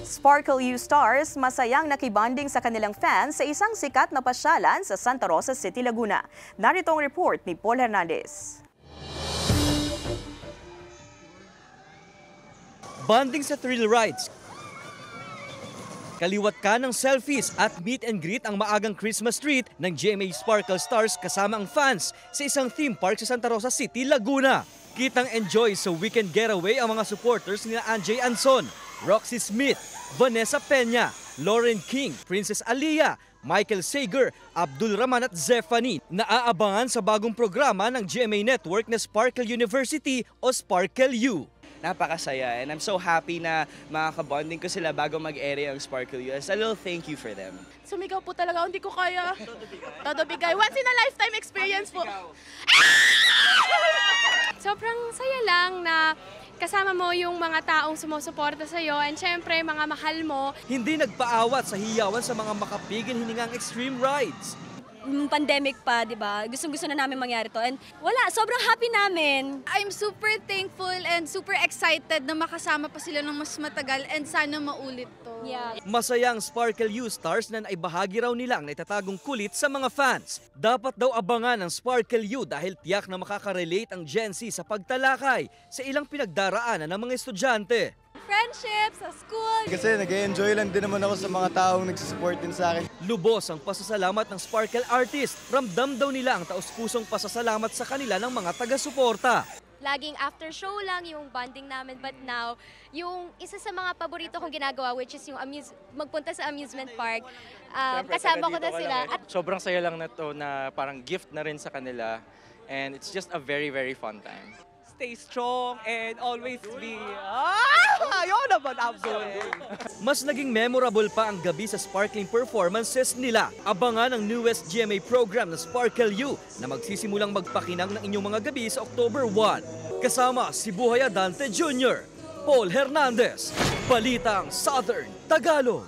Sparkle U stars masayang nakibanding sa kanilang fans sa isang sikat na pasyalan sa Santa Rosa City, Laguna. Narito ang report ni Paul Hernandez. Bonding sa thrill rides, kaliwat ka ng selfies at meet and greet ang maagang Christmas treat ng GMA Sparkle Stars kasama ang fans sa isang theme park sa Santa Rosa City, Laguna. Kitang enjoy sa weekend getaway ang mga supporters ni Anjay Anson, Roxy Smith, Vanessa Peña, Lauren King, Princess Aliyah, Michael Sager, Abdul Rahman at Zephanie na aabangan sa bagong programa ng GMA Network na Sparkle University o Sparkle U. Napakasaya and I'm so happy na makakabonding ko sila bago mag-ere ang Sparkle U. As a little thank you for them. Sumigaw po talaga, hindi ko kaya. Todo bigay. Once in a lifetime experience po. Sobrang saya lang na kasama mo yung mga taong sumusuporta sa'yo and syempre mga mahal mo. Hindi nagpaawat sa hiyawan sa mga makapigil hiningang extreme rides. Pandemic pa, di ba? Gustong-gusto na namin mangyari to. And wala, sobrang happy namin. I'm super thankful and super excited na makasama pa sila ng mas matagal and sana maulit to. Yeah. Masayang Sparkle U stars na naibahagi raw nila ang naitatagong kulit sa mga fans. Dapat daw abangan ang Sparkle U dahil tiyak na makaka-relate ang Gen Z sa pagtalakay sa ilang pinagdaraanan ng mga estudyante. Friendship sa school. Kasi nag-enjoy lang din naman ako sa mga taong nagsusupport din sa akin. Lubos ang pasasalamat ng Sparkle artist. Ramdam daw nila ang taus-pusong pasasalamat sa kanila ng mga taga-suporta. Laging after show lang yung bonding namin, but now, yung isa sa mga paborito kong ginagawa, which is yung magpunta sa amusement park, kasama ko na sila. At sobrang saya lang na to na parang gift na rin sa kanila and it's just a very, very fun time. Stay strong and always be... Ayaw naman, absolutely. Mas naging memorable pa ang gabi sa sparkling performances nila. Abangan ang newest GMA program na Sparkle U na magsisimulang magpakinang ng inyong mga gabi sa October 1. Kasama si Buhay Adante Jr., Paul Hernandez, Balitang Southern Tagalog.